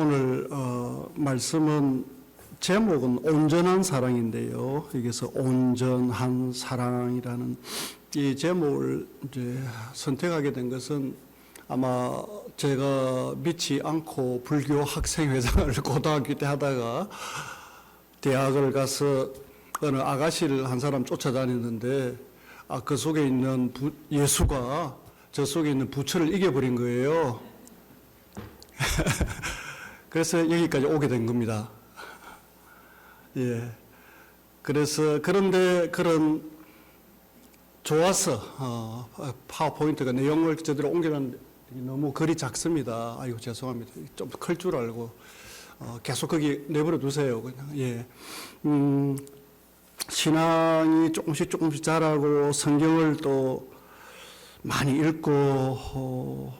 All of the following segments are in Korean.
오늘 말씀은 제목은 온전한 사랑인데요. 여기서 온전한 사랑이라는 이 제목을 이제 선택하게 된 것은 아마 제가 믿지 않고 불교 학생회장을 고등학교 때 하다가 대학을 가서 어느 아가씨를 한 사람 쫓아다녔는데 그 속에 있는 예수가 저 속에 있는 부처를 이겨버린 거예요. 그래서 여기까지 오게 된 겁니다. 예. 그래서 그런데 그런 좋아서 파워포인트가 내용을 제대로 옮겨놨는데 너무 글이 작습니다. 아이고 죄송합니다. 좀 클 줄 알고 계속 거기 내버려 두세요. 그냥 예. 신앙이 조금씩 자라고 성경을 또 많이 읽고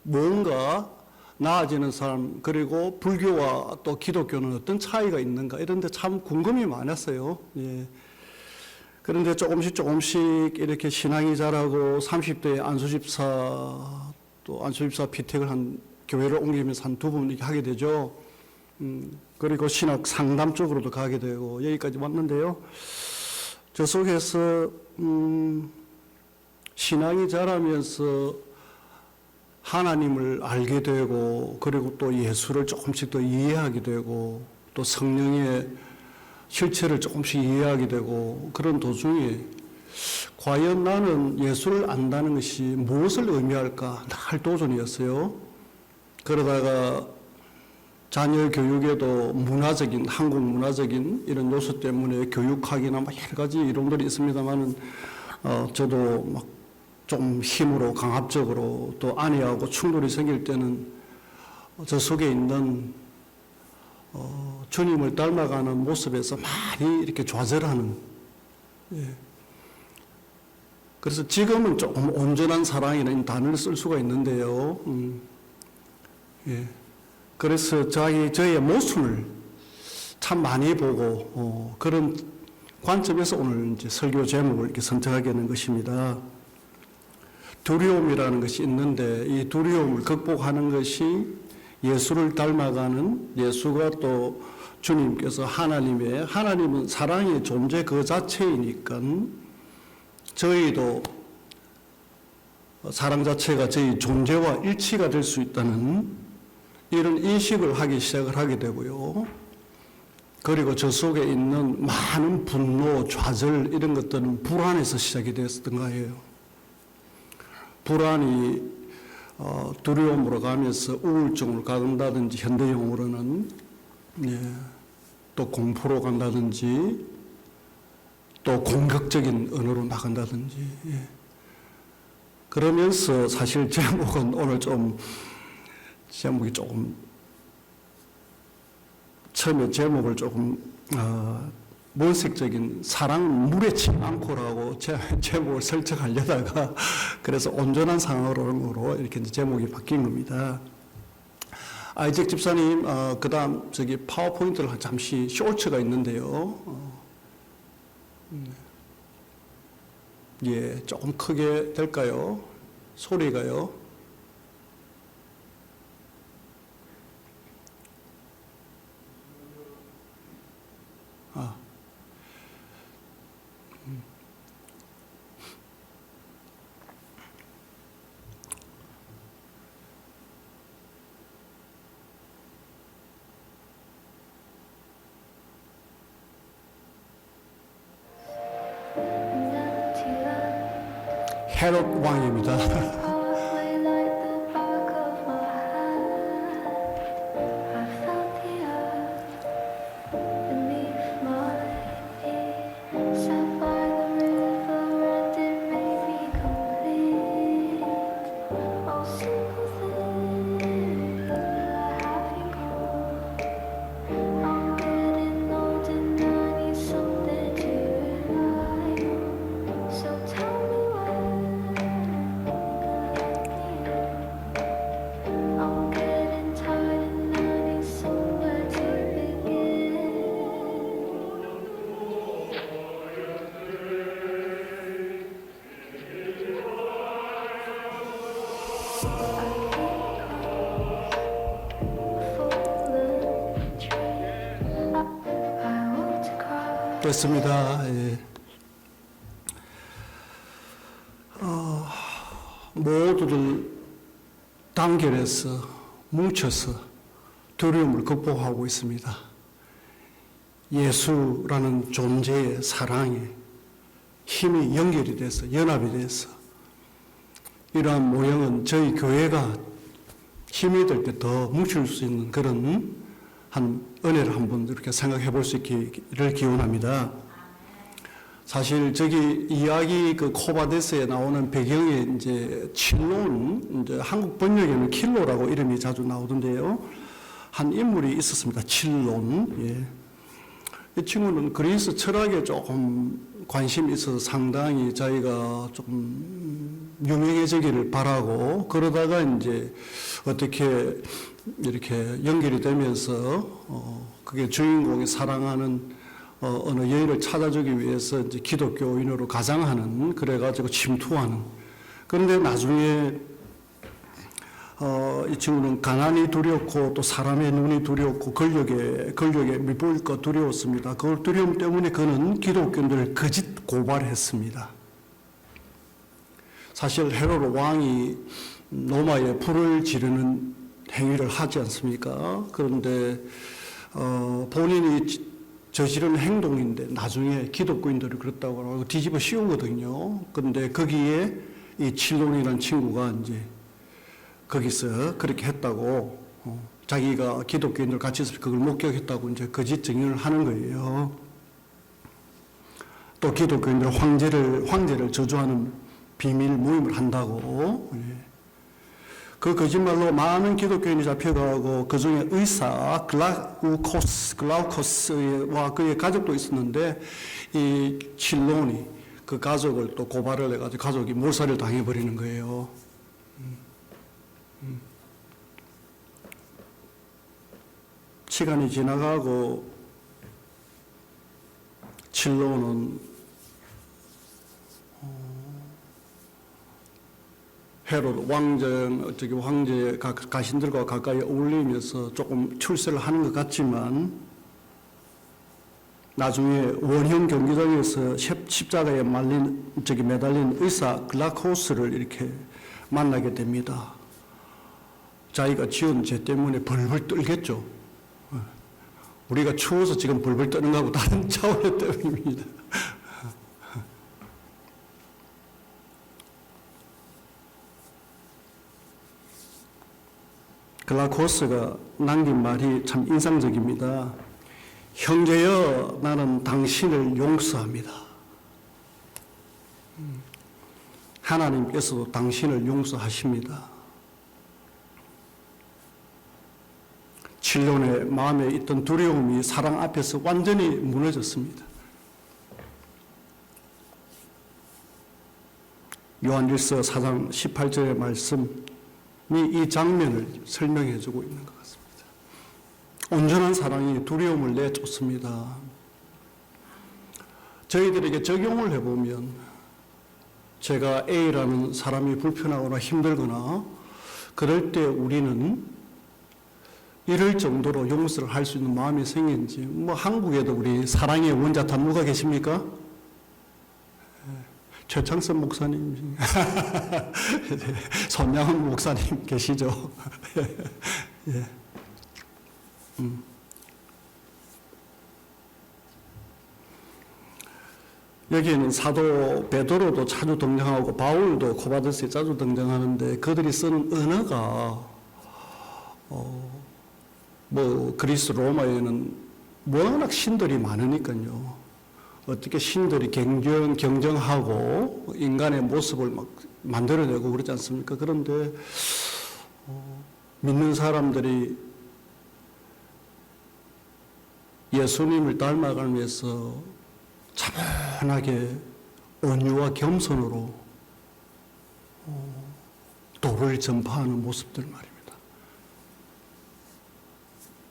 뭔가 나아지는 사람, 그리고 불교와 또 기독교는 어떤 차이가 있는가 이런 데 참 궁금이 많았어요. 예. 그런데 조금씩 이렇게 신앙이 자라고 30대에 안수집사 피택을 한 교회를 옮기면서 한 2번 이렇게 하게 되죠. 그리고 신학 상담 쪽으로도 가게 되고 여기까지 왔는데요. 저 속에서 신앙이 자라면서 하나님을 알게 되고, 그리고 또 예수를 조금씩 더 이해하게 되고, 또 성령의 실체를 조금씩 이해하게 되고, 그런 도중에 과연 나는 예수를 안다는 것이 무엇을 의미할까 늘 도전이었어요. 그러다가 자녀 교육에도 한국 문화적인 이런 요소 때문에 교육학이나 여러 가지 이론들이 있습니다만은 저도 막 좀 힘으로 강압적으로 또 아내하고 충돌이 생길 때는 저 속에 있는 주님을 닮아가는 모습에서 많이 이렇게 좌절하는. 예. 그래서 지금은 조금 온전한 사랑이라는 단어를 쓸 수가 있는데요. 예. 그래서 저의 모습을 참 많이 보고 그런 관점에서 오늘 이제 설교 제목을 이렇게 선택하게 된 것입니다. 두려움이라는 것이 있는데 이 두려움을 극복하는 것이 예수를 닮아가는, 예수가 또 주님께서 하나님은 사랑의 존재 그 자체이니까 저희도 사랑 자체가 저희 존재와 일치가 될 수 있다는 이런 인식을 하기 시작을 하게 되고요. 그리고 저 속에 있는 많은 분노, 좌절 이런 것들은 불안에서 시작이 되었던 거예요. 불안이 두려움으로 가면서 우울증으로 간다든지, 현대용어로는 또 공포로 간다든지, 또 공격적인 언어로 나간다든지. 그러면서 사실 제목은 오늘 제목이 조금 처음에 제목을 조금 모색적인 사랑 무례치 않고라고 제목을 설정하려다가 그래서 온전한 사랑으로 이렇게 제목이 바뀐 겁니다. 아이잭 집사님, 그 다음 파워포인트를 잠시 쇼츠가 있는데요. 예, 조금 크게 될까요? 소리가요. 헤롯 왕입니다. 됐습니다. 예. 모두들 단결해서 뭉쳐서 두려움을 극복하고 있습니다. 예수라는 존재의 사랑에 힘이 연결이 돼서 연합이 돼서 이러한 모형은 저희 교회가 힘이 될 때 더 뭉칠 수 있는 그런 한 은혜를 한번 이렇게 생각해 볼 수 있기를 기원합니다. 사실 저기 이야기 그 코바데스에 나오는 배경에 이제 칠론, 이제 한국 번역에는 킬로라고 이름이 자주 나오던데요. 한 인물이 있었습니다. 칠론. 예. 이 친구는 그리스 철학에 조금 관심이 있어서 상당히 자기가 조금 유명해지기를 바라고 그러다가 이제 어떻게 이렇게 연결이 되면서 그게 주인공이 사랑하는 어느 여인을 찾아주기 위해서 이제 기독교인으로 가장하는 그래가지고 침투하는. 그런데 나중에 이 친구는 가난이 두렵고 또 사람의 눈이 두렵고 권력에 밑보일까 두려웠습니다. 그 두려움 때문에 그는 기독교인들을 거짓 고발했습니다. 사실 헤로드 왕이 로마에 불을 지르는 행위를 하지 않습니까? 그런데 본인이 저지른 행동인데 나중에 기독교인들이 그렇다고 하고 뒤집어 씌우거든요. 그런데 거기에 이 칠론이라는 친구가 이제 거기서 그렇게 했다고 자기가 기독교인들 같이 있어서 그걸 목격했다고 이제 거짓 증언을 하는 거예요. 또 기독교인들 황제를 저주하는 비밀 모임을 한다고. 그 거짓말로 많은 기독교인이 잡혀가고 그 중에 의사 글라우코스와 그의 가족도 있었는데 이 칠론이 그 가족을 또 고발을 해가지고 가족이 몰살을 당해버리는 거예요. 시간이 지나가고 칠론은 헤로드 황제 가신들과 가까이 어울리면서 조금 출세를 하는 것 같지만 나중에 원형 경기장에서 십자가에 매달린 의사 글라코스를 이렇게 만나게 됩니다. 자기가 지은 죄 때문에 벌벌 떨겠죠. 우리가 추워서 지금 벌벌 떠는 거하고 다른 차원의 때문입니다. 글라코스가 남긴 말이 참 인상적입니다. 형제여, 나는 당신을 용서합니다. 하나님께서도 당신을 용서하십니다. 칠론의 마음에 있던 두려움이 사랑 앞에서 완전히 무너졌습니다. 요한일서 4장 18절의 말씀이 이 장면을 설명해 주고 있는 것 같습니다. 온전한 사랑이 두려움을 내쫓습니다. 저희들에게 적용을 해보면 제가 A라는 사람이 불편하거나 힘들거나 그럴 때 우리는 이럴 정도로 용서를 할 수 있는 마음이 생긴지, 한국에도 우리 사랑의 원자탄 누가 계십니까? 최창선 목사님, 손양은 목사님 계시죠? 예. 여기에는 사도 베드로도 자주 등장하고 바울도 코바데스에 자주 등장하는데 그들이 쓰는 언어가 그리스 로마에는 워낙 신들이 많으니까요. 어떻게 신들이 경쟁하고 인간의 모습을 막 만들어내고 그러지 않습니까? 그런데 믿는 사람들이 예수님을 닮아가면서 차분하게 온유와 겸손으로 도를 전파하는 모습들 말입니다.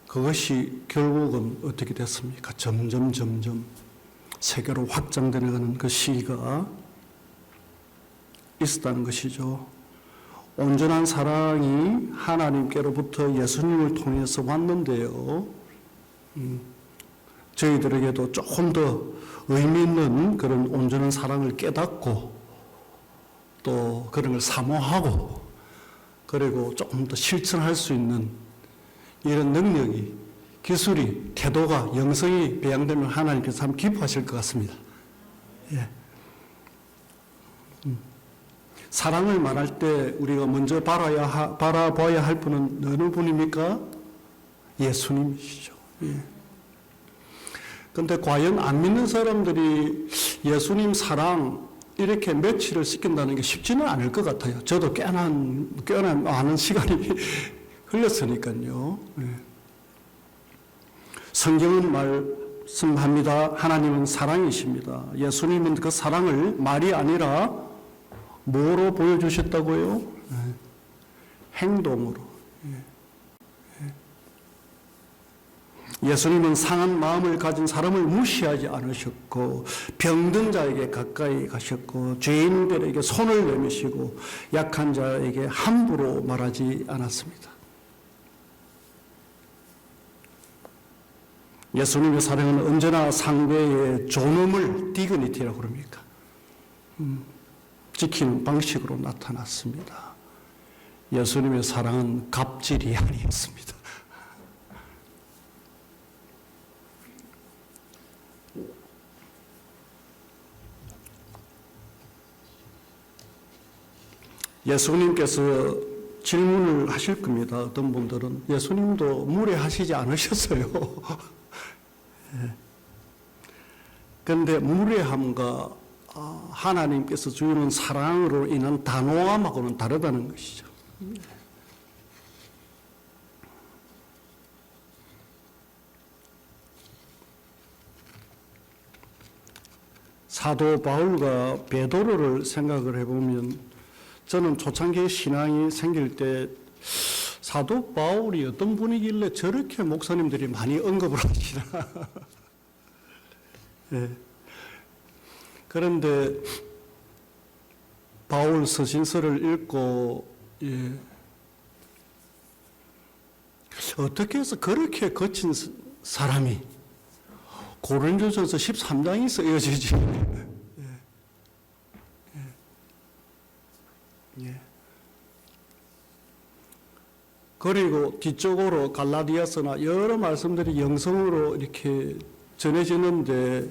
그것이 결국은 어떻게 됐습니까? 점점 세계로 확장되어가는 그 시기가 있었다는 것이죠. 온전한 사랑이 하나님께로부터 예수님을 통해서 왔는데요. 저희들에게도 조금 더 의미 있는 그런 온전한 사랑을 깨닫고 또 그런 걸 사모하고 그리고 조금 더 실천할 수 있는 이런 능력이, 기술이, 태도가, 영성이 배양되면 하나님께서 참 기뻐하실 것 같습니다. 예. 사랑을 말할 때 우리가 먼저 바라봐야 할 분은 어느 분입니까? 예수님이시죠. 예. 근데 과연 안 믿는 사람들이 예수님 사랑 이렇게 매치를 시킨다는 게 쉽지는 않을 것 같아요. 저도 꽤나 많은 시간이 흘렸으니까요. 예. 성경은 말씀합니다. 하나님은 사랑이십니다. 예수님은 그 사랑을 말이 아니라 뭐로 보여주셨다고요? 예. 행동으로. 예수님은 상한 마음을 가진 사람을 무시하지 않으셨고 병든 자에게 가까이 가셨고 죄인들에게 손을 내미시고 약한 자에게 함부로 말하지 않았습니다. 예수님의 사랑은 언제나 상대의 존엄을 디그니티라고 그럽니까? 지키는 방식으로 나타났습니다. 예수님의 사랑은 갑질이 아니었습니다. 예수님께서 질문을 하실 겁니다. 어떤 분들은 예수님도 무례하시지 않으셨어요. 그런데 무례함과 하나님께서 주는 사랑으로 인한 단호함하고는 다르다는 것이죠. 사도 바울과 베드로를 생각을 해보면 저는 초창기 신앙이 생길 때 사도 바울이 어떤 분이길래 저렇게 목사님들이 많이 언급을 하시나. 예. 그런데 바울 서신서를 읽고 어떻게 해서 그렇게 거친 사람이 고린도전서 13장이 쓰여지지. 그리고 뒤쪽으로 갈라디아서나 여러 말씀들이 영성으로 이렇게 전해지는데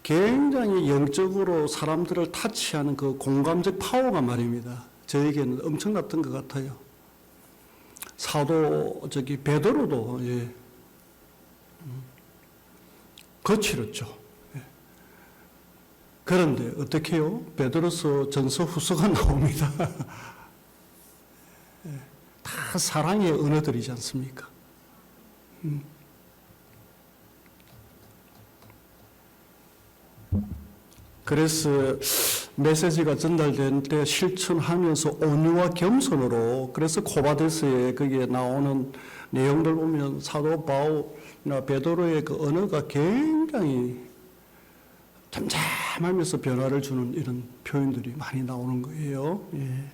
굉장히 영적으로 사람들을 타치하는 그 공감적 파워가 말입니다. 저에게는 엄청났던 것 같아요. 사도 베드로도 거칠었죠. 그런데 어떻게 해요? 베드로서 전서 후서가 나옵니다. 다 사랑의 언어들이지 않습니까? 그래서 메시지가 전달된 때 실천하면서 온유와 겸손으로, 그래서 고바데스에 거기에 나오는 내용들 보면 사도 바울이나 베드로의 그 언어가 굉장히 잠잠하면서 변화를 주는 이런 표현들이 많이 나오는 거예요. 예.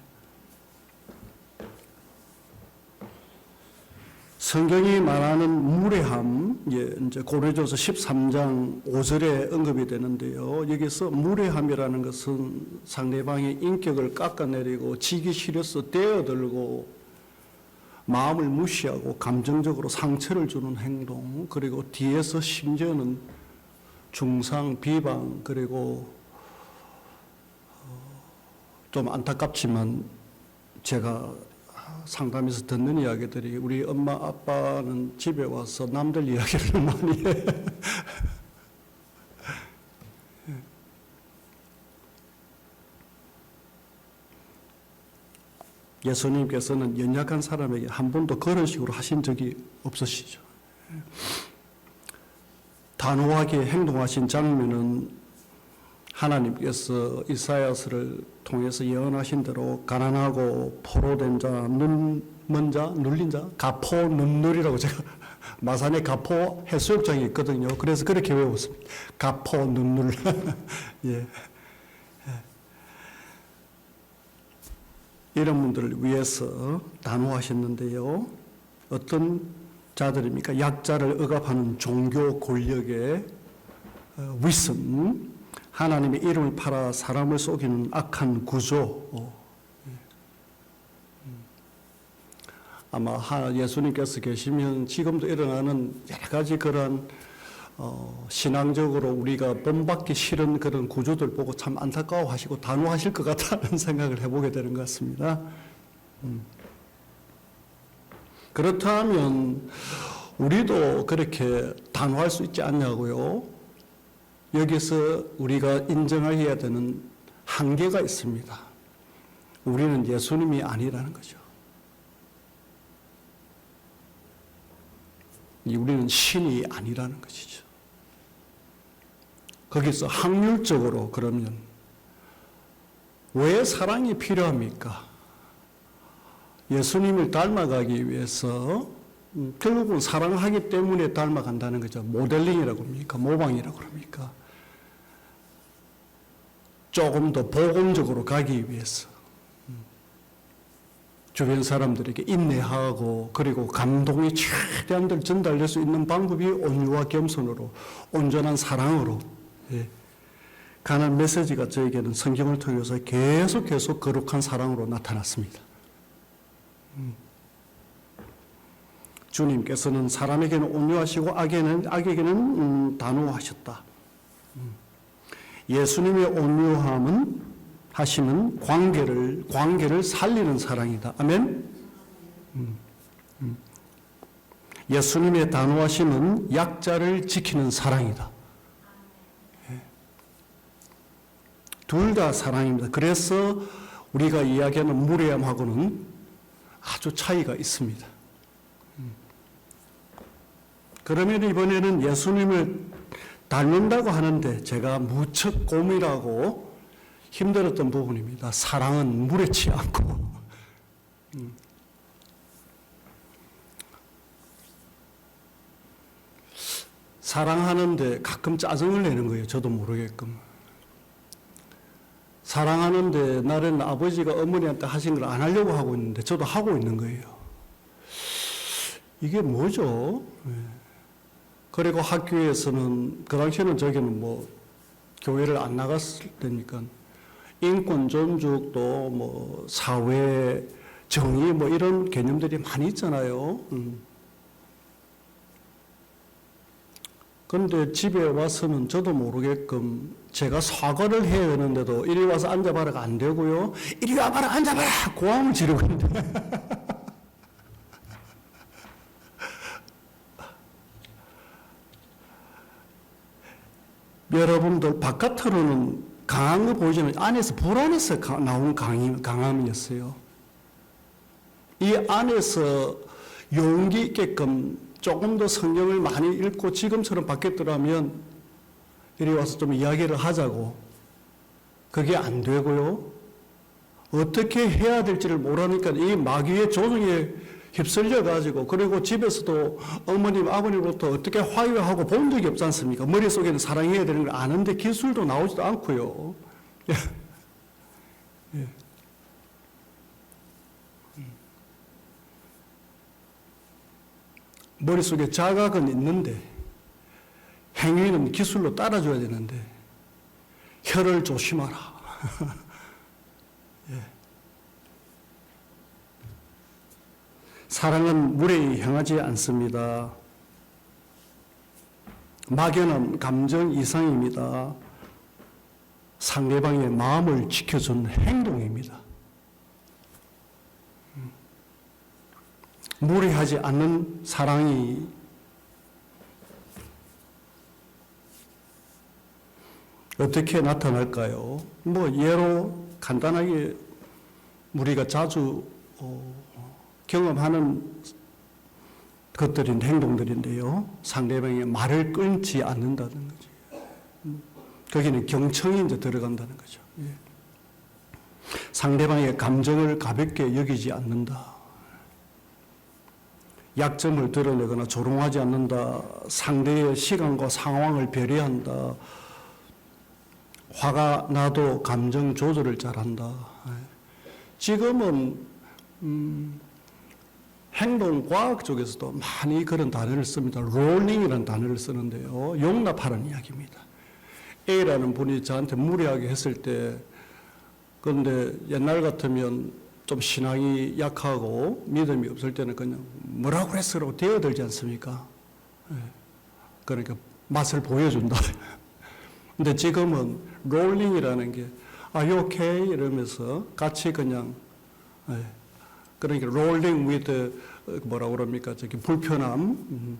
성경이 말하는 무례함, 이제 고린도전서 13장 5절에 언급이 되는데요. 여기서 무례함이라는 것은 상대방의 인격을 깎아내리고 지기 싫어서 떼어들고 마음을 무시하고 감정적으로 상처를 주는 행동, 그리고 뒤에서 심지어는 중상, 비방, 그리고 좀 안타깝지만 제가 상담에서 듣는 이야기들이 우리 엄마 아빠는 집에 와서 남들 이야기를 많이 해. 예수님께서는 연약한 사람에게 한 번도 그런 식으로 하신 적이 없으시죠. 단호하게 행동하신 장면은 하나님께서 이사야서를 통해서 예언하신 대로 가난하고 포로된 자, 눈먼 자, 눌린 자, 가포 눈누리라고 제가 마산에 가포 해수욕장이 있거든요. 그래서 그렇게 외웠습니다. 가포 눈눌. 예. 이런 분들을 위해서 단호하셨는데요. 어떤 자들입니까? 약자를 억압하는 종교 권력의 위선, 하나님의 이름을 팔아 사람을 속이는 악한 구조. 아마 예수님께서 계시면 지금도 일어나는 여러 가지 그런 신앙적으로 우리가 본받기 싫은 그런 구조들 보고 참 안타까워하시고 단호하실 것 같다는 생각을 해보게 되는 것 같습니다. 그렇다면 우리도 그렇게 단호할 수 있지 않냐고요? 여기서 우리가 인정해야 되는 한계가 있습니다. 우리는 예수님이 아니라는 거죠. 우리는 신이 아니라는 것이죠. 거기서 확률적으로 그러면 왜 사랑이 필요합니까? 예수님을 닮아가기 위해서 결국은 사랑하기 때문에 닮아간다는 거죠. 모델링이라고 합니까? 모방이라고 합니까? 조금 더 복음적으로 가기 위해서 주변 사람들에게 인내하고 그리고 감동이 최대한 전달될 수 있는 방법이 온유와 겸손으로 온전한 사랑으로 가는 메시지가 저에게는 성경을 통해서 계속 거룩한 사랑으로 나타났습니다. 주님께서는 사람에게는 온유하시고 악에게는 단호하셨다. 예수님의 온유함은 하심은 관계를 살리는 사랑이다. 아멘. 예수님의 단호하심은 약자를 지키는 사랑이다. 둘 다 사랑입니다. 그래서 우리가 이야기하는 무례함하고는 아주 차이가 있습니다. 그러면 이번에는 예수님을 닮는다고 하는데 제가 무척 고민하고 힘들었던 부분입니다. 사랑은 무례치 않고. 사랑하는데 가끔 짜증을 내는 거예요. 저도 모르게끔. 사랑하는데 나는 아버지가 어머니한테 하신 걸 안 하려고 하고 있는데 저도 하고 있는 거예요. 이게 뭐죠? 그리고 학교에서는 그 당시에는 저기는 뭐 교회를 안 나갔을 때니까 인권 존중 또 뭐 사회 정의 뭐 이런 개념들이 많이 있잖아요. 그런데 집에 와서는 저도 모르게끔 제가 사과를 해야 하는데도 이리 와서 앉아봐라가 안 되고요. 이리 와봐라 앉아봐라 고함을 지르고 있는데 여러분들 바깥으로는 강한 거 보이지만 안에서 불안해서 나온 강함이었어요. 이 안에서 용기 있게끔 조금 더 성경을 많이 읽고 지금처럼 바뀌었더라면 이리 와서 좀 이야기를 하자고. 그게 안 되고요. 어떻게 해야 될지를 모르니까 이 마귀의 조종에 휩쓸려 가지고 그리고 집에서도 어머님 아버님으로부터 어떻게 화해하고 본 적이 없지 않습니까? 머릿속에는 사랑해야 되는 걸 아는데 기술도 나오지도 않고요. 예. 머릿속에 자각은 있는데 행위는 기술로 따라줘야 되는데 혀를 조심하라. 예. 사랑은 무례히 행하지 않습니다. 막연한 감정 이상입니다. 상대방의 마음을 지켜준 행동입니다. 무례하지 않는 사랑이 어떻게 나타날까요? 뭐 예로 간단하게 우리가 자주 경험하는 것들인 행동들인데요. 상대방의 말을 끊지 않는다는 거죠. 거기는 경청이 이제 들어간다는 거죠. 상대방의 감정을 가볍게 여기지 않는다. 약점을 드러내거나 조롱하지 않는다. 상대의 시간과 상황을 배려한다. 화가 나도 감정 조절을 잘한다. 지금은 행동과학 쪽에서도 많이 그런 단어를 씁니다. 롤링이라는 단어를 쓰는데요. 용납하라는 이야기입니다. A라는 분이 저한테 무리하게 했을 때, 그런데 옛날 같으면 좀 신앙이 약하고 믿음이 없을 때는 그냥 뭐라고 그랬으라고 대어들지 않습니까? 그러니까 맛을 보여준다. 근데 지금은 롤링이라는 게 Are you okay? 이러면서 같이 그냥 그러니까 롤링 with 뭐라고 그럽니까? 저기 불편함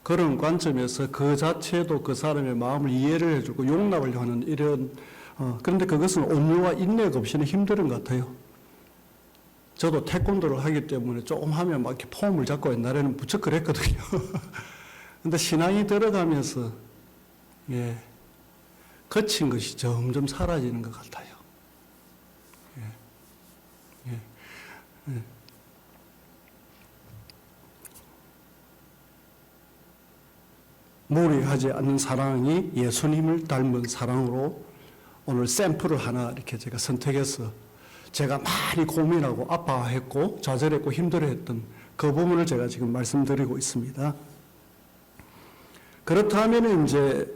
그런 관점에서 그 자체도 그 사람의 마음을 이해를 해주고 용납을 하는 이런 그런데 그것은 온유와 인내가 없이는 힘든 것 같아요. 저도 태권도를 하기 때문에 조금 하면 막 이렇게 폼을 잡고 옛날에는 무척 그랬거든요. 근데 신앙이 들어가면서 거친 것이 점점 사라지는 것 같아요. 무리하지 않는 사랑이 예수님을 닮은 사랑으로 오늘 샘플을 하나 이렇게 제가 선택해서 제가 많이 고민하고 아파했고 좌절했고 힘들어했던 그 부분을 제가 지금 말씀드리고 있습니다. 그렇다면 이제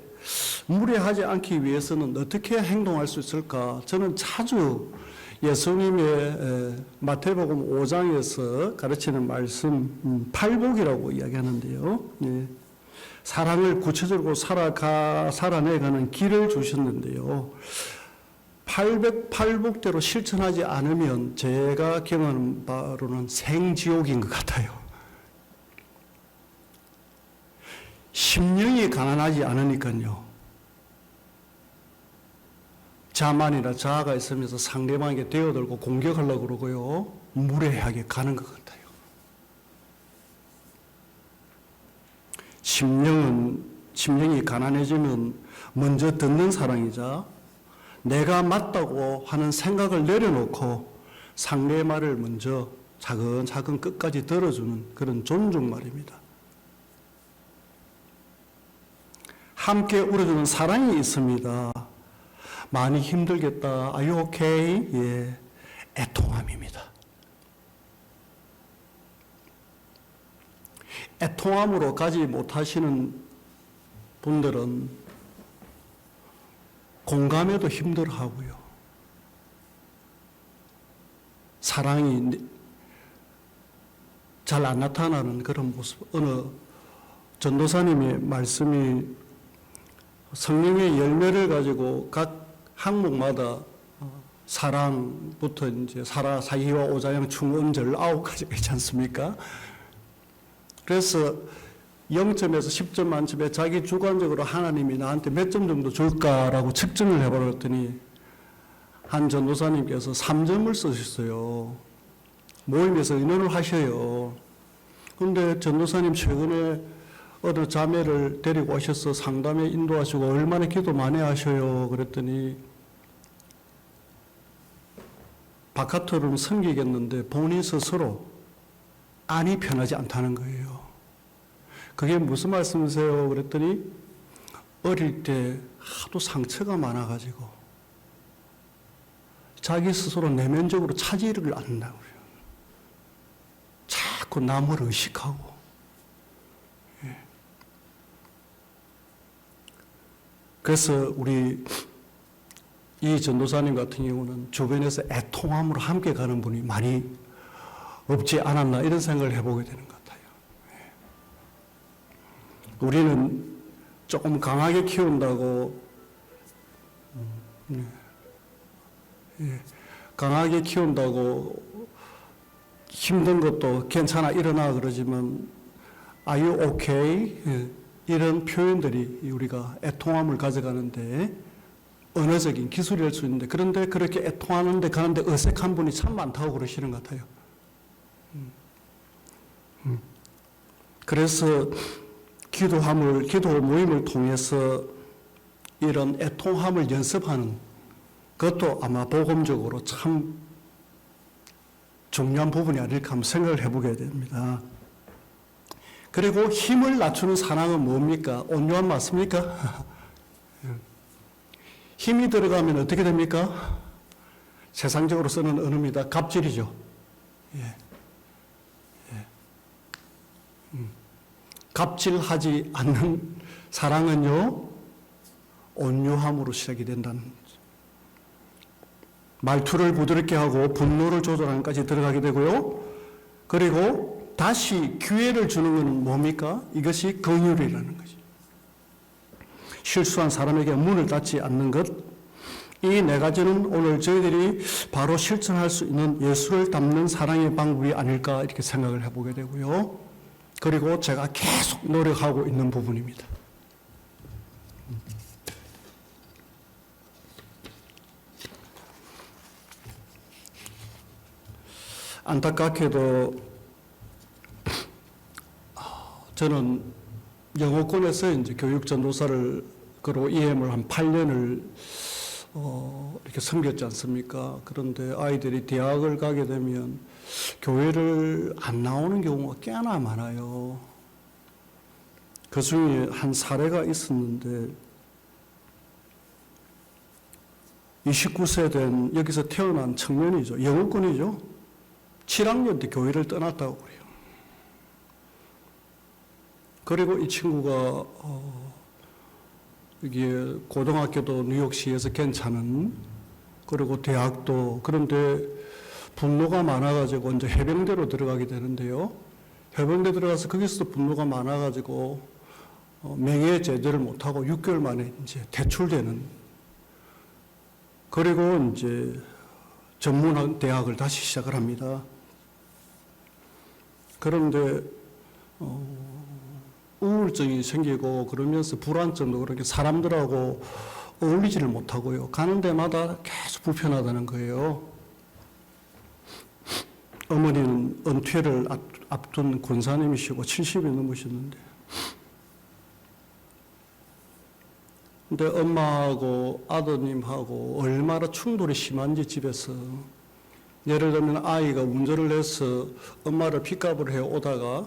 무리하지 않기 위해서는 어떻게 행동할 수 있을까? 저는 자주 예수님의 마태복음 5장에서 가르치는 말씀 팔복이라고 이야기하는데요. 사랑을 구체적으로 살아내가는 길을 주셨는데요. 팔복대로 실천하지 않으면 제가 경험하는 바로는 생지옥인 것 같아요. 심령이 가난하지 않으니까요. 자만이나 자아가 있으면서 상대방에게 대어들고 공격하려고 그러고요. 무례하게 가는 것 같아요. 심령이 가난해지면 먼저 듣는 사랑이자 내가 맞다고 하는 생각을 내려놓고 상대의 말을 먼저 차근차근 끝까지 들어주는 그런 존중 말입니다. 함께 울어주는 사랑이 있습니다. 많이 힘들겠다. Are you okay? 예, 애통함입니다. 애통함으로 가지 못하시는 분들은 공감에도 힘들어하고요. 사랑이 잘 안 나타나는 그런 모습. 어느 전도사님의 말씀이 성령의 열매를 가지고 각 항목마다 사랑부터 이제 사희와 오자양 충음절 9가지가 있지 않습니까? 그래서 0점에서 10점 만점에 자기 주관적으로 하나님이 나한테 몇 점 정도 줄까라고 측정을 해버렸더니 한 전도사님께서 3점을 쓰셨어요. 모임에서 의논을 하셔요. 그런데 전도사님 최근에 어느 자매를 데리고 오셔서 상담에 인도하시고 얼마나 기도 많이 하셔요. 그랬더니 바깥으로는 섬기겠는데 본인 스스로 안이 편하지 않다는 거예요. 그게 무슨 말씀이세요? 그랬더니 어릴 때 하도 상처가 많아가지고 자기 스스로 내면적으로 차지를 않는다고요. 자꾸 남을 의식하고 그래서 우리 이 전도사님 같은 경우는 주변에서 애통함으로 함께 가는 분이 많이 없지 않았나 이런 생각을 해보게 되는 것 같아요. 우리는 조금 강하게 키운다고 강하게 키운다고 힘든 것도 괜찮아 일어나 그러지만 Are you okay? 이런 표현들이 우리가 애통함을 가져가는데 언어적인 기술일 수 있는데 그런데 그렇게 애통하는데 가는데 어색한 분이 참 많다고 그러시는 것 같아요. 그래서 기도 모임을 통해서 이런 애통함을 연습하는 그것도 아마 복음적으로 참 중요한 부분이 아닐까 한번 생각을 해보게 됩니다. 그리고 힘을 낮추는 사랑은 뭡니까? 온유함 맞습니까? 힘이 들어가면 어떻게 됩니까? 세상적으로 쓰는 언어입니다. 갑질이죠. 예. 갑질하지 않는 사랑은요, 온유함으로 시작이 된다는 거죠. 말투를 부드럽게 하고 분노를 조절하는 까지 들어가게 되고요. 그리고 다시 기회를 주는 것은 뭡니까? 이것이 긍휼이라는 거죠. 실수한 사람에게 문을 닫지 않는 것, 이 네 가지는 오늘 저희들이 바로 실천할 수 있는 예수를 닮는 사랑의 방법이 아닐까 이렇게 생각을 해보게 되고요. 그리고 제가 계속 노력하고 있는 부분입니다. 안타깝게도 저는 영어권에서 이제 교육 전도사를 그리고 EM을 한 8년을 이렇게 섬겼지 않습니까? 그런데 아이들이 대학을 가게 되면 교회를 안 나오는 경우가 꽤나 많아요. 그 중에 한 사례가 있었는데 29세 된 여기서 태어난 청년이죠. 영어권이죠. 7학년 때 교회를 떠났다고 그래요. 그리고 이 친구가 이게 고등학교도 뉴욕시에서 괜찮은, 그리고 대학도, 그런데 분노가 많아가지고 이제 해병대로 들어가게 되는데요. 해병대 들어가서 거기서도 분노가 많아가지고 명예 제대를 못하고 6개월 만에 이제 퇴출되는. 그리고 이제 전문 대학을 다시 시작을 합니다. 그런데 우울증이 생기고 그러면서 불안증도 그렇게 사람들하고 어울리지를 못하고요. 가는 데마다 계속 불편하다는 거예요. 어머니는 은퇴를 앞둔 권사님이시고 70이 넘으셨는데, 근데 엄마하고 아드님하고 얼마나 충돌이 심한지 집에서, 예를 들면 아이가 운전을 해서 엄마를 픽업을 해 오다가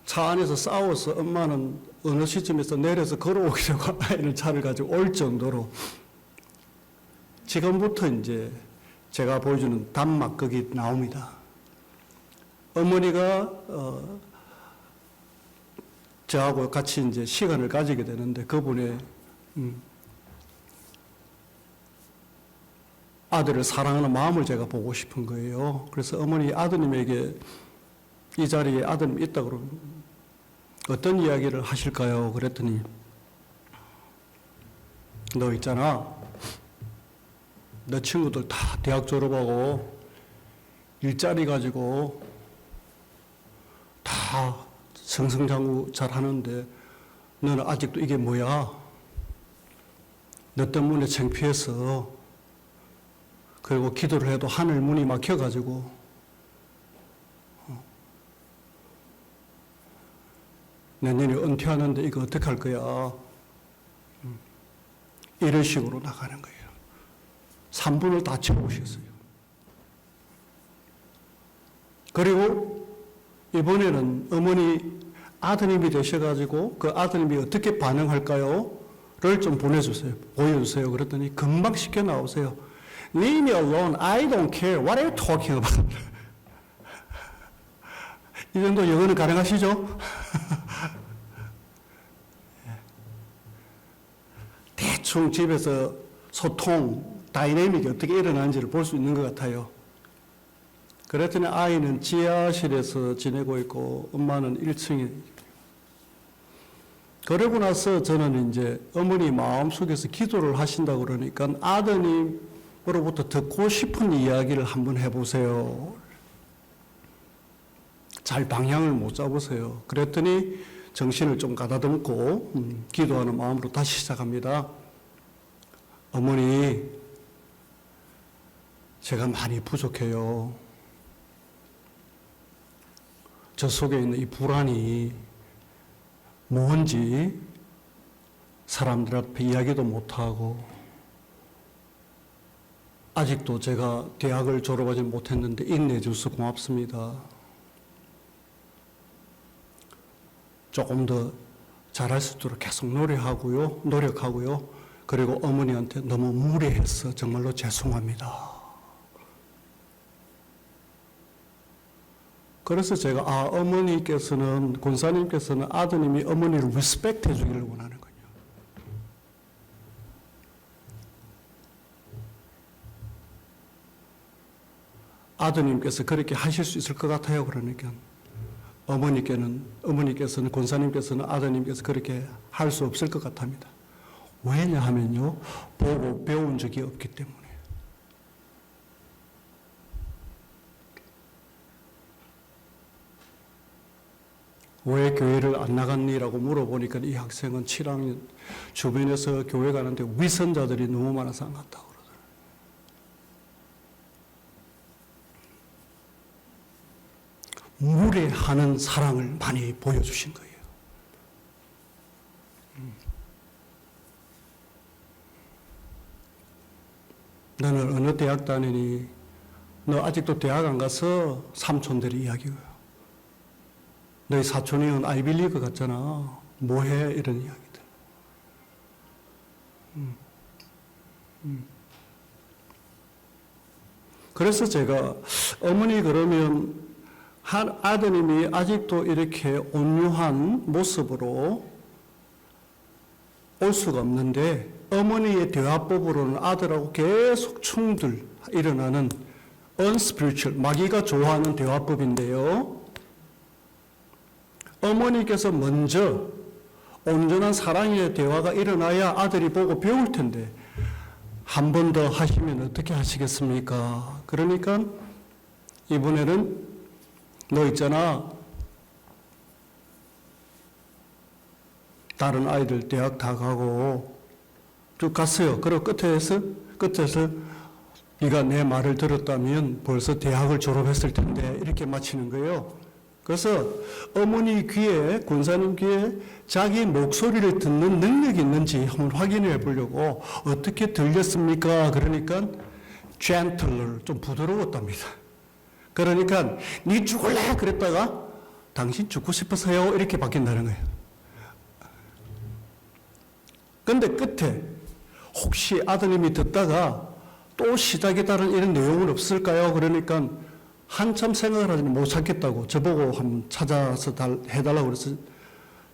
차 안에서 싸워서 엄마는 어느 시점에서 내려서 걸어오게 되고 아이는 차를 가지고 올 정도로, 지금부터 이제 제가 보여주는 단막극이 나옵니다. 어머니가 저하고 같이 이제 시간을 가지게 되는데 그분의 아들을 사랑하는 마음을 제가 보고 싶은 거예요. 그래서 어머니 아드님에게 이 자리에 아드님이 있다 그러면 어떤 이야기를 하실까요? 그랬더니, 너 있잖아, 너 친구들 다 대학 졸업하고 일자리 가지고 다 승승장구 잘 하는데 너는 아직도 이게 뭐야? 너 때문에 창피해서, 그리고 기도를 해도 하늘 문이 막혀가지고 내년에 은퇴하는데 이거 어떻게 할 거야? 이런 식으로 나가는 거예요. 3분을 다 채우셨어요. 그리고 이번에는 어머니 아드님이 되셔가지고 그 아드님이 어떻게 반응할까요? 를 좀 보내주세요. 보여주세요. 그랬더니 금방 시켜 나오세요. Leave me alone. I don't care. What are you talking about? 이 정도 영어는 가능하시죠? 대충 집에서 소통, 다이내믹이 어떻게 일어나는지를 볼 수 있는 것 같아요. 그랬더니 아이는 지하실에서 지내고 있고 엄마는 1층에. 그러고 나서 저는 이제 어머니 마음속에서 기도를 하신다고 그러니까 아드님으로부터 듣고 싶은 이야기를 한번 해보세요. 잘 방향을 못 잡으세요. 그랬더니 정신을 좀 가다듬고 기도하는 마음으로 다시 시작합니다. 어머니, 제가 많이 부족해요. 저 속에 있는 이 불안이 뭔지 사람들 앞에 이야기도 못하고, 아직도 제가 대학을 졸업하지 못했는데 인내해줘서 고맙습니다. 조금 더 잘할 수 있도록 계속 노력하고요. 그리고 어머니한테 너무 무례해서 정말로 죄송합니다. 그래서 제가 어머니께서는 권사님께서는 아드님이 어머니를 리스펙트 해주기를 원하는 거예요. 아드님께서 그렇게 하실 수 있을 것 같아요. 그러니까 어머니께서는 권사님께서는 아드님께서 그렇게 할 수 없을 것 같답니다. 왜냐하면요, 보고 배운 적이 없기 때문에. 왜 교회를 안 나갔니라고 물어보니까 이 학생은 7학년 주변에서 교회 가는데 위선자들이 너무 많아서 안 갔다고 그러더라고요. 무례하는 사랑을 많이 보여주신 거예요. 너는 어느 대학 다니니? 너 아직도 대학 안 가서? 삼촌들이 이야기해요. 너희 사촌이 아이빌리그 갔잖아. 뭐해? 이런 이야기들. 그래서 제가 어머니 그러면 한 아드님이 아직도 이렇게 온유한 모습으로 올 수가 없는데 어머니의 대화법으로는 아들하고 계속 충돌 일어나는 unspiritual, 마귀가 좋아하는 대화법인데요. 어머니께서 먼저 온전한 사랑의 대화가 일어나야 아들이 보고 배울 텐데 한 번 더 하시면 어떻게 하시겠습니까? 그러니까 이번에는 너 있잖아. 다른 아이들 대학 다 가고 쭉 갔어요. 그리고 끝에서 네가 내 말을 들었다면 벌써 대학을 졸업했을 텐데 이렇게 마치는 거예요. 그래서 어머니 귀에, 권사님 귀에 자기 목소리를 듣는 능력이 있는지 한번 확인해 보려고 어떻게 들렸습니까? 그러니까 gentler, 좀 부드러웠답니다. 그러니까 네 죽을래? 그랬다가 당신 죽고 싶어서요? 이렇게 바뀐다는 거예요. 근데 끝에 혹시 아드님이 듣다가 또 시작에 따른 이런 내용은 없을까요? 그러니까 한참 생각을 하더니 못 찾겠다고 저보고 한번 찾아서 해달라고 그래서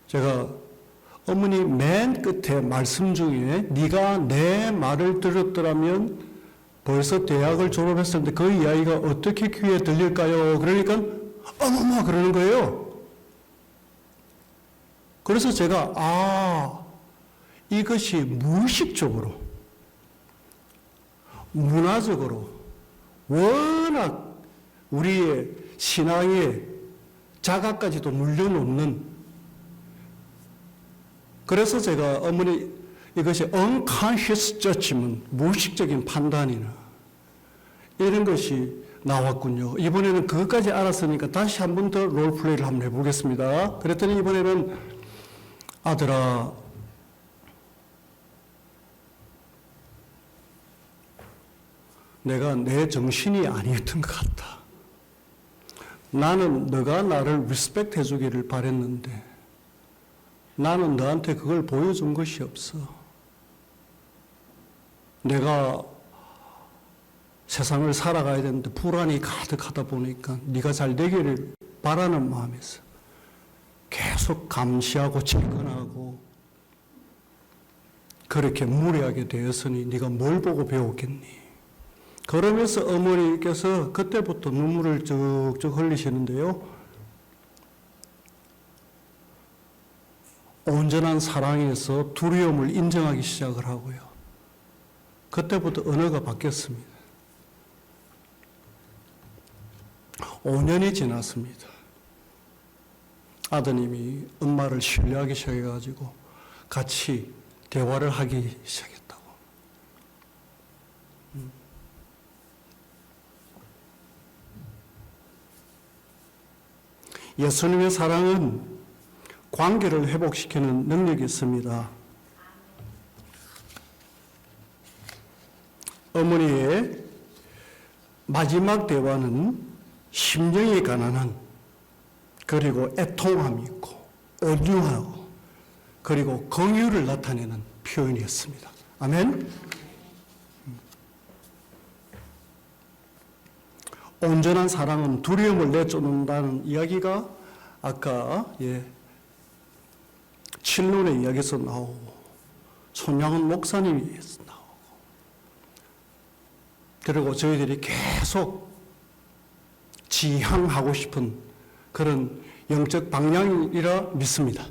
제가 어머니 맨 끝에 말씀 중에 네가 내 말을 들었더라면 벌써 대학을 졸업했었는데 그 이야기가 어떻게 귀에 들릴까요? 그러니까 어머머 그러는 거예요. 그래서 제가 이것이 무의식적으로 문화적으로 워낙 우리의 신앙의 자각까지도 물려놓는, 그래서 제가 어머니 이것이 unconscious judgment, 무의식적인 판단이나 이런 것이 나왔군요. 이번에는 그것까지 알았으니까 다시 한 번 더 롤플레이를 한번 해보겠습니다. 그랬더니 이번에는 아들아, 내가 내 정신이 아니었던 것 같다. 나는 너가 나를 리스펙트 해주기를 바랬는데 나는 너한테 그걸 보여준 것이 없어. 내가 세상을 살아가야 되는데 불안이 가득하다 보니까 네가 잘 되기를 바라는 마음에서 계속 감시하고 질끈하고 그렇게 무례하게 되었으니 네가 뭘 보고 배웠겠니? 그러면서 어머니께서 그때부터 눈물을 쭉쭉 흘리시는데요. 온전한 사랑에서 두려움을 인정하기 시작을 하고요. 그때부터 언어가 바뀌었습니다. 5년이 지났습니다. 아드님이 엄마를 신뢰하기 시작해가지고 같이 대화를 하기 시작했다고. 예수님의 사랑은 관계를 회복시키는 능력이 있습니다. 어머니의 마지막 대화는 심령이 가난한, 그리고 애통함이 있고 온유하고 그리고 긍휼을 나타내는 표현이었습니다. 아멘. 온전한 사랑은 두려움을 내쫓는다는 이야기가 아까 칠론의 이야기에서 나오고 손양은 목사님에서 나오고 그리고 저희들이 계속 지향하고 싶은 그런 영적 방향이라 믿습니다.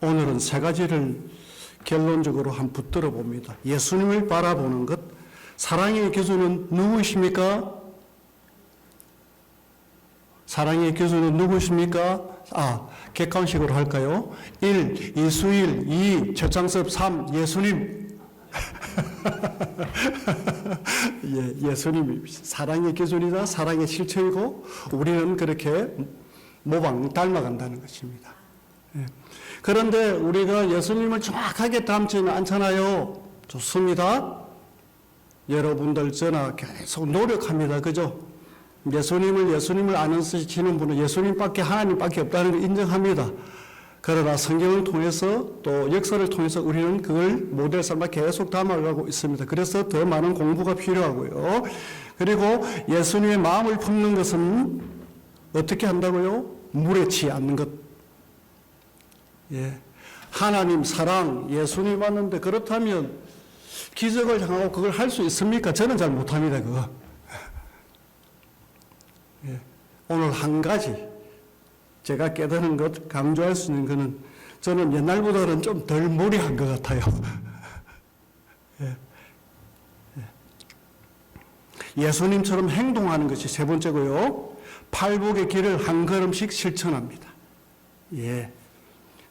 오늘은 세 가지를 결론적으로 한번 붙들어 봅니다. 예수님을 바라보는 것, 사랑의 기준은 누구십니까? 사랑의 기준은 누구십니까? 객관식으로 할까요? 1. 이수일, 2. 최창섭, 3. 예수님. 예수님이 사랑의 기준이다, 사랑의 실체이고 우리는 그렇게 모방, 닮아간다는 것입니다. 그런데 우리가 예수님을 정확하게 닮지는 않잖아요. 좋습니다. 여러분들 저나 계속 노력합니다. 그죠? 예수님을 아는 쓰시는 분은 예수님밖에 하나님밖에 없다는 걸 인정합니다. 그러나 성경을 통해서 또 역사를 통해서 우리는 그걸 모델 삼아 계속 담아가고 있습니다. 그래서 더 많은 공부가 필요하고요. 그리고 예수님의 마음을 품는 것은 어떻게 한다고요? 물에 치지 않는 것. 하나님 사랑, 예수님 왔는데 그렇다면 기적을 향하고 그걸 할 수 있습니까? 저는 잘 못합니다, 그거. 오늘 한 가지 제가 깨달은 것, 강조할 수 있는 것은 저는 옛날보다는 좀 덜 무리한 것 같아요. 예수님처럼 행동하는 것이 세 번째고요. 팔복의 길을 한 걸음씩 실천합니다.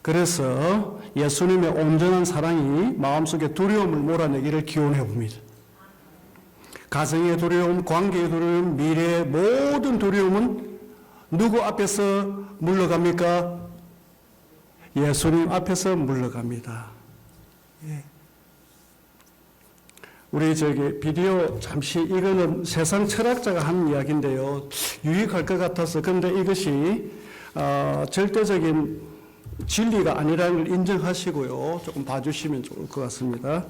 그래서 예수님의 온전한 사랑이 마음속에 두려움을 몰아내기를 기원해 봅니다. 가정의 두려움, 관계의 두려움, 미래의 모든 두려움은 누구 앞에서 물러갑니까? 예수님 앞에서 물러갑니다. 우리 비디오 잠시 이거는 세상 철학자가 한 이야기인데요. 유익할 것 같아서. 그런데 이것이 절대적인 진리가 아니라는 걸 인정하시고요. 조금 봐주시면 좋을 것 같습니다.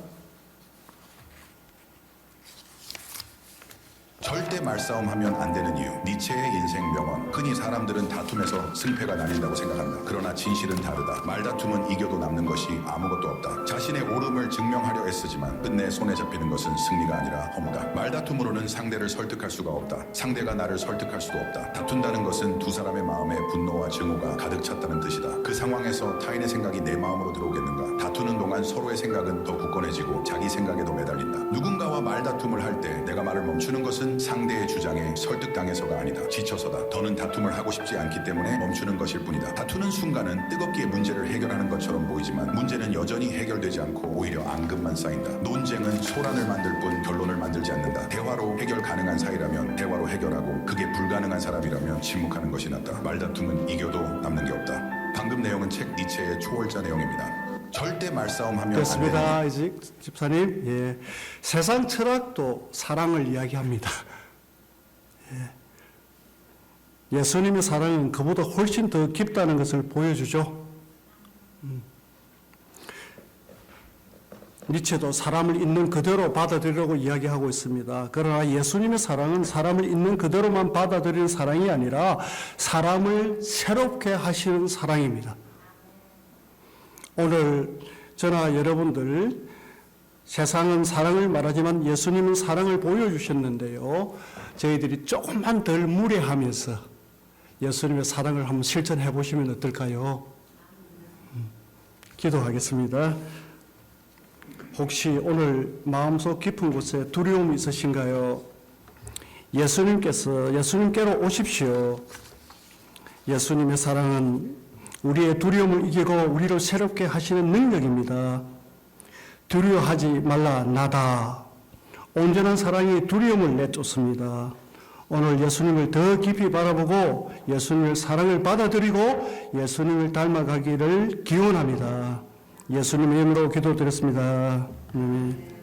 절대 말싸움하면 안 되는 이유. 니체의 인생 명언. 흔히 사람들은 다툼에서 승패가 나뉜다고 생각한다. 그러나 진실은 다르다. 말다툼은 이겨도 남는 것이 아무것도 없다. 자신의 옳음을 증명하려 애쓰지만 끝내 손에 잡히는 것은 승리가 아니라 허무다. 말다툼으로는 상대를 설득할 수가 없다. 상대가 나를 설득할 수도 없다. 다툰다는 것은 두 사람의 마음에 분노와 증오가 가득 찼다는 뜻이다. 그 상황에서 타인의 생각이 내 마음으로 들어오겠는가? 다투는 동안 서로의 생각은 더 굳건해지고 자기 생각에도 매달린다. 누군가와 말다툼을 할 때 내가 말을 멈추는 것은 상대의 주장에 설득당해서가 아니다. 지쳐서다. 더는 다툼을 하고 싶지 않기 때문에 멈추는 것일 뿐이다. 다투는 순간은 뜨겁게 문제를 해결하는 것처럼 보이지만 문제는 여전히 해결되지 않고 오히려 앙금만 쌓인다. 논쟁은 소란을 만들 뿐 결론을 만들지 않는다. 대화로 해결 가능한 사이라면 대화로 해결하고 그게 불가능한 사람이라면 침묵하는 것이 낫다. 말다툼은 이겨도 남는 게 없다. 방금 내용은 책 니체의 초월자 내용입니다. 절대 말싸움하면 됐습니다. 이제 집사님. 세상 철학도 사랑을 이야기합니다. 예수님의 사랑은 그보다 훨씬 더 깊다는 것을 보여주죠. 니체도 사람을 있는 그대로 받아들이라고 이야기하고 있습니다. 그러나 예수님의 사랑은 사람을 있는 그대로만 받아들이는 사랑이 아니라 사람을 새롭게 하시는 사랑입니다. 오늘 저나 여러분들 세상은 사랑을 말하지만 예수님은 사랑을 보여주셨는데요. 저희들이 조금만 덜 무례하면서 예수님의 사랑을 한번 실천해 보시면 어떨까요? 기도하겠습니다. 혹시 오늘 마음속 깊은 곳에 두려움이 있으신가요? 예수님께로 오십시오. 예수님의 사랑은 우리의 두려움을 이기고 우리를 새롭게 하시는 능력입니다. 두려워하지 말라 나다. 온전한 사랑이 두려움을 내쫓습니다. 오늘 예수님을 더 깊이 바라보고 예수님의 사랑을 받아들이고 예수님을 닮아가기를 기원합니다. 예수님의 이름으로 기도드렸습니다. 아멘.